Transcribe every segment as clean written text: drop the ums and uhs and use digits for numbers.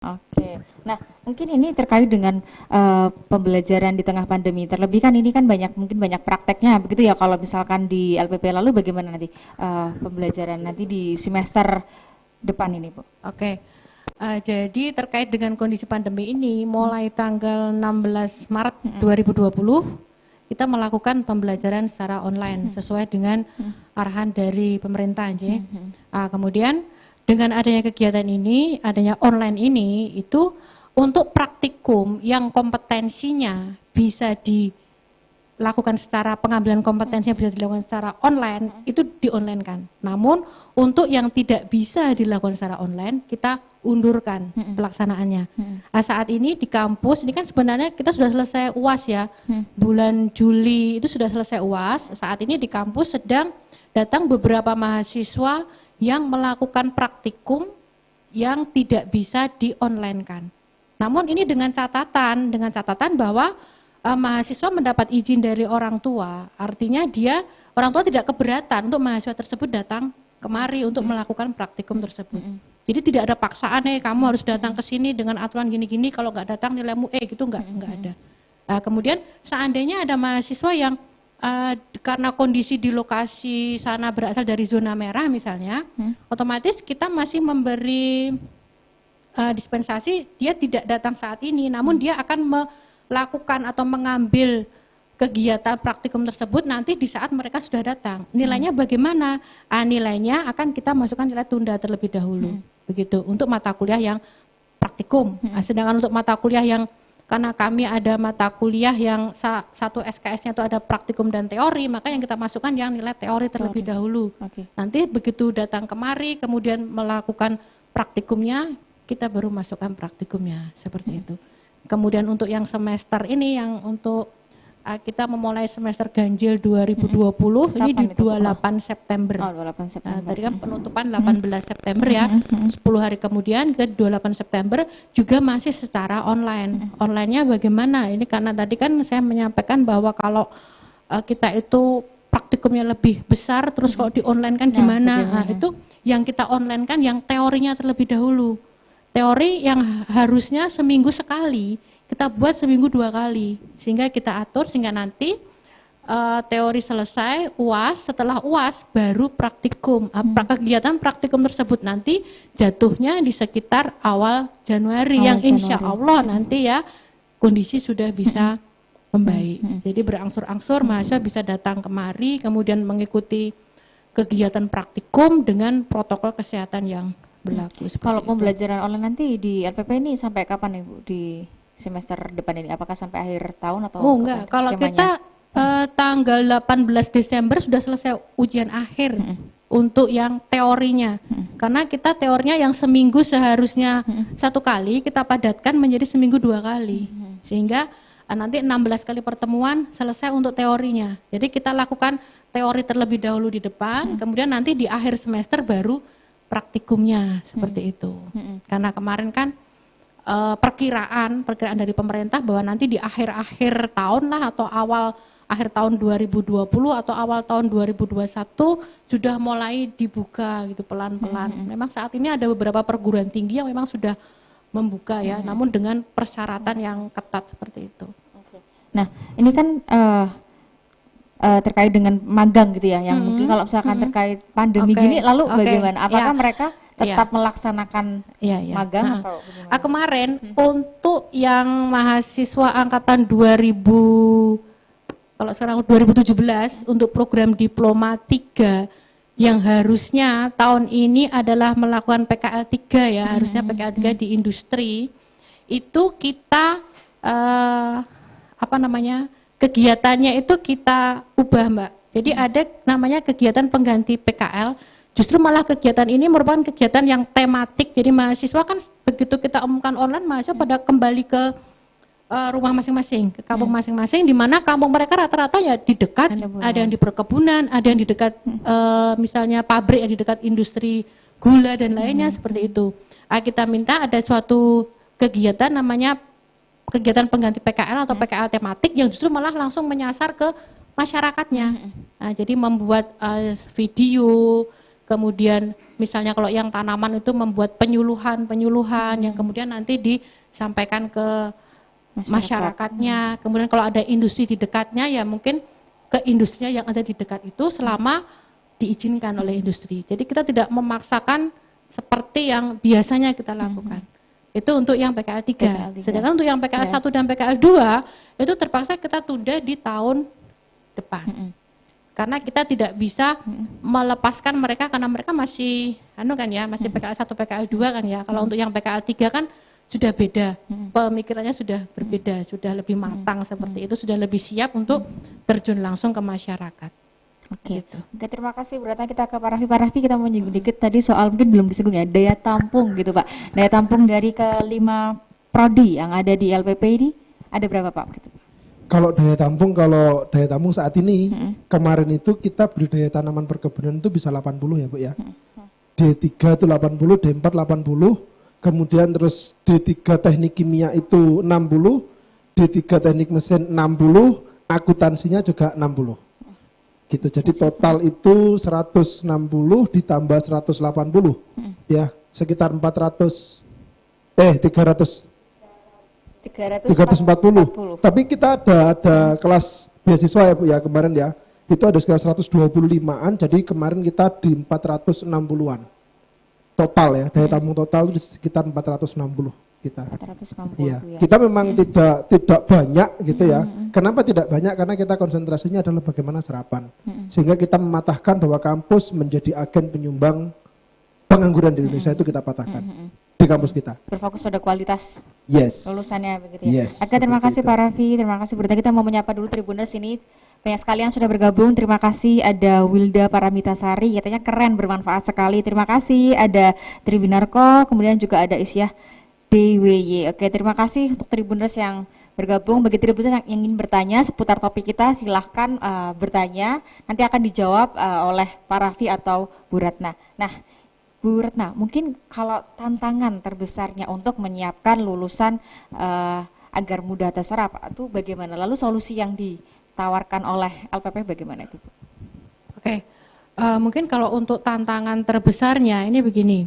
Oke. Nah, mungkin ini terkait dengan pembelajaran di tengah pandemi. Terlebih kan ini kan mungkin banyak prakteknya, begitu ya. Kalau misalkan di LPP lalu bagaimana nanti pembelajaran nanti di semester depan ini, Bu? Oke. Jadi terkait dengan kondisi pandemi ini, mulai tanggal 16 Maret 2020, kita melakukan pembelajaran secara online sesuai dengan arahan dari pemerintah. Kemudian dengan adanya kegiatan ini, adanya online ini, itu untuk praktikum yang kompetensinya bisa dilakukan secara pengambilan kompetensinya bisa dilakukan secara online, itu di-online-kan. Namun untuk yang tidak bisa dilakukan secara online, kita undurkan pelaksanaannya. Saat ini di kampus, ini kan sebenarnya kita sudah selesai UAS ya, bulan Juli itu sudah selesai UAS. Saat ini di kampus sedang datang beberapa mahasiswa yang melakukan praktikum yang tidak bisa di-online-kan. Namun ini dengan catatan bahwa mahasiswa mendapat izin dari orang tua, artinya orang tua tidak keberatan untuk mahasiswa tersebut datang kemari untuk melakukan praktikum tersebut. Jadi tidak ada paksaan kamu harus datang ke sini dengan aturan gini-gini, kalau nggak datang nilaimu gitu, nggak ada. Kemudian seandainya ada mahasiswa yang karena kondisi di lokasi sana berasal dari zona merah misalnya, otomatis kita masih memberi dispensasi, dia tidak datang saat ini, namun dia akan melakukan atau mengambil kegiatan praktikum tersebut nanti di saat mereka sudah datang. Nilainya bagaimana? Nilainya akan kita masukkan nilai tunda terlebih dahulu, begitu untuk mata kuliah yang praktikum. Sedangkan untuk mata kuliah yang, karena kami ada mata kuliah yang satu SKS-nya itu ada praktikum dan teori, maka yang kita masukkan yang nilai teori terlebih dahulu. Nanti begitu datang kemari, kemudian melakukan praktikumnya, kita baru masukkan praktikumnya, seperti itu. Kemudian untuk yang semester ini, yang untuk kita memulai semester ganjil 2020, ini di 28 September. 28 September. Tadi kan penutupan 18 September ya, 10 hari kemudian ke 28 September juga masih secara online. Online-nya bagaimana? Ini karena tadi kan saya menyampaikan bahwa kalau kita itu praktikumnya lebih besar, terus kalau di online kan gimana? Itu yang kita online kan yang teorinya terlebih dahulu. Teori yang harusnya seminggu sekali, kita buat seminggu 2 kali, sehingga kita atur sehingga nanti teori selesai, UAS, setelah UAS baru praktikum. Kegiatan praktikum tersebut nanti jatuhnya di sekitar awal Januari, yang insya Allah nanti ya kondisi sudah bisa membaik. Jadi berangsur-angsur mahasiswa bisa datang kemari, kemudian mengikuti kegiatan praktikum dengan protokol kesehatan yang berlaku. Kalau pembelajaran online nanti di LPP ini sampai kapan Ibu di semester depan ini? Apakah sampai akhir tahun atau? Oh enggak, kalau kita tanggal 18 Desember sudah selesai ujian akhir untuk yang teorinya. Karena kita teorinya yang seminggu seharusnya 1 kali, kita padatkan menjadi seminggu 2 kali. Sehingga nanti 16 kali pertemuan selesai untuk teorinya. Jadi kita lakukan teori terlebih dahulu di depan, kemudian nanti di akhir semester baru praktikumnya, seperti itu. Karena kemarin kan perkiraan dari pemerintah bahwa nanti di akhir-akhir tahun lah atau akhir tahun 2020 atau awal tahun 2021 sudah mulai dibuka gitu pelan-pelan. Memang saat ini ada beberapa perguruan tinggi yang memang sudah membuka ya, namun dengan persyaratan yang ketat seperti itu. Nah, ini kan terkait dengan magang gitu ya, yang mungkin kalau misalkan terkait pandemi gini, lalu bagaimana? Apakah mereka tetap melaksanakan magang atau bagaimana? Kemarin untuk yang mahasiswa angkatan 2017 untuk program diploma 3 yang harusnya tahun ini adalah melakukan PKL 3 ya, harusnya PKL 3 di industri, itu kita kegiatannya itu kita ubah Mbak. Jadi ada namanya kegiatan pengganti PKL, justru malah kegiatan ini merupakan kegiatan yang tematik. Jadi mahasiswa kan begitu kita umumkan online, mahasiswa pada kembali ke rumah masing-masing, ke kampung masing-masing, di mana kampung mereka rata-rata ya di dekat, ada yang di perkebunan, ada yang di dekat misalnya pabrik, yang di dekat industri gula dan lainnya seperti itu. Kita minta ada suatu kegiatan namanya kegiatan pengganti PKL atau PKL tematik yang justru malah langsung menyasar ke masyarakatnya. Jadi membuat video, kemudian misalnya kalau yang tanaman itu membuat penyuluhan yang kemudian nanti disampaikan ke masyarakatnya. Kemudian kalau ada industri di dekatnya ya mungkin ke industrinya yang ada di dekat itu selama diizinkan oleh industri. Jadi kita tidak memaksakan seperti yang biasanya kita lakukan. Itu untuk yang PKL 3. Sedangkan untuk yang PKL 1 dan PKL 2 itu terpaksa kita tunda di tahun depan. Karena kita tidak bisa melepaskan mereka karena mereka masih masih PKL 1 PKL 2 kan ya. Kalau untuk yang PKL 3 kan sudah beda. Pemikirannya sudah berbeda, sudah lebih matang seperti itu, sudah lebih siap untuk terjun langsung ke masyarakat. Oke, Oke, terima kasih. Berarti kita ke Pak Raffi. Pak Raffi, kita mau nyinggung dikit tadi soal mungkin belum disinggung ya, daya tampung gitu Pak. Daya tampung dari kelima prodi yang ada di LPP ini ada berapa Pak? Gitu. Kalau daya tampung saat ini kemarin itu kita budidaya tanaman perkebunan itu bisa 80 ya Bu ya. D3 itu 80, D4 80, kemudian terus D3 teknik kimia itu 60, D3 teknik mesin 60, akuntansinya juga 60. Gitu. Jadi total itu 160 ditambah 180 ya, sekitar 340. Tapi kita ada kelas beasiswa ya Bu ya kemarin ya. Itu ada sekitar 125-an, jadi kemarin kita di 460-an. Total ya, daya tampung total itu sekitar 460 kita. 460 iya. ya. Kita memang tidak banyak gitu ya. Kenapa tidak banyak? Karena kita konsentrasinya adalah bagaimana serapan. Sehingga kita mematahkan bahwa kampus menjadi agen penyumbang pengangguran di Indonesia itu kita patahkan di kampus kita. Berfokus pada kualitas lulusannya begitu ya. Yes, Oke, terima kasih itu. Pak Raffi, terima kasih. Berarti kita mau menyapa dulu Tribuners ini. Banyak sekali yang sudah bergabung. Terima kasih ada Wilda Paramitasari, katanya keren, bermanfaat sekali. Terima kasih ada Tribunarko, kemudian juga ada Isyah DWY. Oke, terima kasih untuk Tribuners yang bergabung. Bagi Tribuners yang ingin bertanya seputar topik kita, silahkan bertanya. Nanti akan dijawab oleh Pak Raffi atau Bu Ratna. Nah, Bu Ratna, mungkin kalau tantangan terbesarnya untuk menyiapkan lulusan agar mudah terserap itu bagaimana? Lalu solusi yang ditawarkan oleh LPP bagaimana itu? Oke, mungkin kalau untuk tantangan terbesarnya ini begini.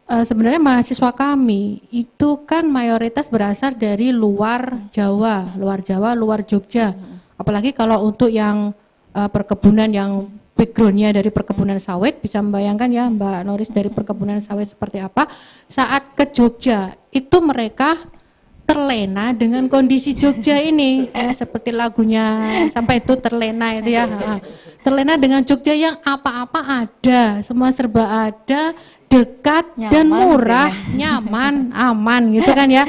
Sebenarnya mahasiswa kami itu kan mayoritas berasal dari luar Jawa, luar Jogja. Apalagi kalau untuk yang perkebunan yang backgroundnya dari perkebunan sawit, bisa membayangkan ya Mbak Noris dari perkebunan sawit seperti apa. Saat ke Jogja itu mereka terlena dengan kondisi Jogja ini, ya, seperti lagunya sampai itu terlena itu ya. Terlena dengan Jogja yang apa-apa ada, semua serba ada, dekat nyaman, dan murah, nyaman, aman gitu kan ya.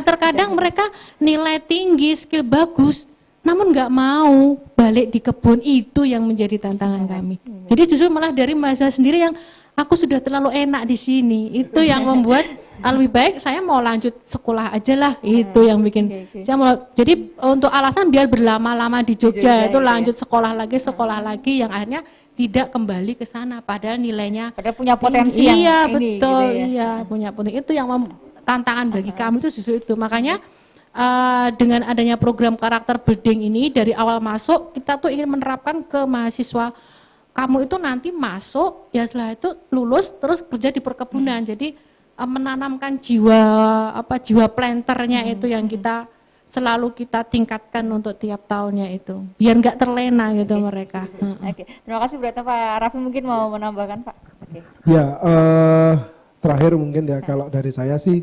Terkadang mereka nilai tinggi, skill bagus, namun nggak mau balik di kebun, itu yang menjadi tantangan kami. Jadi justru malah dari mahasiswa sendiri yang aku sudah terlalu enak di sini, itu yang membuat lebih baik saya mau lanjut sekolah aja lah, itu yang bikin. Jadi untuk alasan biar berlama-lama di Jogja itu lanjut sekolah lagi yang akhirnya tidak kembali ke sana padahal nilainya padahal punya potensi yang iya ini, betul gitu ya. Iya punya potensi, itu yang tantangan bagi kami itu justru itu. Makanya dengan adanya program karakter building ini dari awal masuk kita tuh ingin menerapkan ke mahasiswa, kamu itu nanti masuk ya setelah itu lulus terus kerja di perkebunan. Jadi menanamkan jiwa planternya itu yang selalu kita tingkatkan untuk tiap tahunnya itu, biar nggak terlena gitu mereka. Oke, terima kasih. Berarti Pak Raffi mungkin mau menambahkan Pak. Ya, terakhir mungkin ya kalau dari saya sih,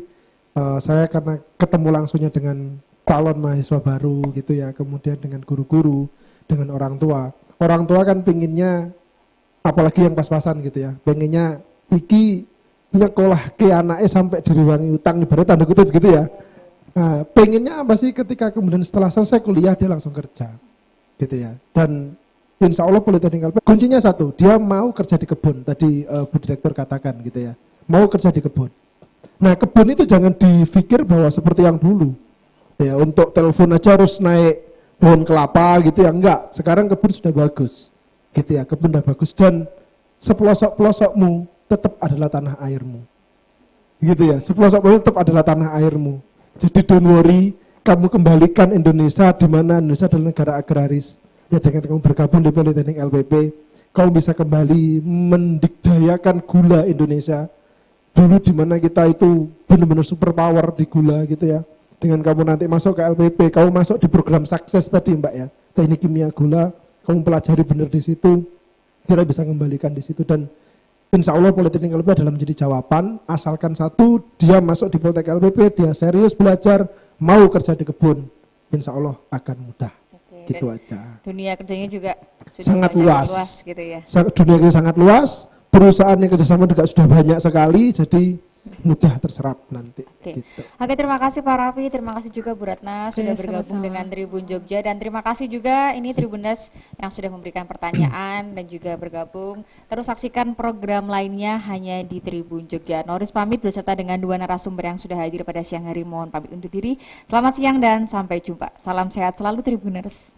saya karena ketemu langsungnya dengan calon mahasiswa baru gitu ya, kemudian dengan guru-guru, dengan orang tua kan pinginnya, apalagi yang pas-pasan gitu ya, pengennya iki nyekolah ke anaknya sampai direwangi utang, ibarat tanda kutip gitu ya. Nah, pengennya apa sih ketika kemudian setelah selesai kuliah dia langsung kerja gitu ya. Dan insya Allah Politeknik LP kuncinya satu, dia mau kerja di kebun. Tadi Bu Direktur katakan gitu ya, mau kerja di kebun. Nah kebun itu jangan dipikir bahwa seperti yang dulu ya, untuk telepon aja harus naik pohon kelapa gitu ya, enggak. Sekarang kebun sudah bagus gitu ya, kebun sudah bagus dan sepelosok-pelosokmu tetap adalah tanah airmu gitu ya, sepelosok-pelosok tetap adalah tanah airmu. Jadi don't worry, kamu kembalikan Indonesia di mana Indonesia adalah negara agraris. Ya dengan kamu bergabung di Politeknik LPP, kamu bisa kembali mendikdayakan gula Indonesia. Dulu di mana kita itu benar-benar super power di gula gitu ya. Dengan kamu nanti masuk ke LPP, kamu masuk di program sukses tadi Mbak ya, teknik kimia gula, kamu pelajari benar di situ, kita bisa kembalikan di situ. Dan insya Allah Politeknik LPP adalah menjadi jawaban, asalkan satu, dia masuk di Politeknik LPP, dia serius belajar, mau kerja di kebun, insya Allah akan mudah. Oke, Gitu dan aja. dunia kerjanya juga sudah Sangat banyak luas. gitu ya. Dunia ini sangat luas, perusahaan yang kerjasama juga sudah banyak sekali, jadi mudah terserap nanti. Oke. Gitu. Oke, terima kasih Pak Raffi, terima kasih juga Bu Ratna sudah bergabung sama-sama. dengan Tribun Jogja, dan terima kasih juga ini Tribuners yang sudah memberikan pertanyaan dan juga bergabung. Terus saksikan program lainnya hanya di Tribun Jogja. Noris pamit beserta dengan dua narasumber yang sudah hadir pada siang hari, mohon pamit undur diri. Selamat siang dan sampai jumpa. Salam sehat selalu Tribuners.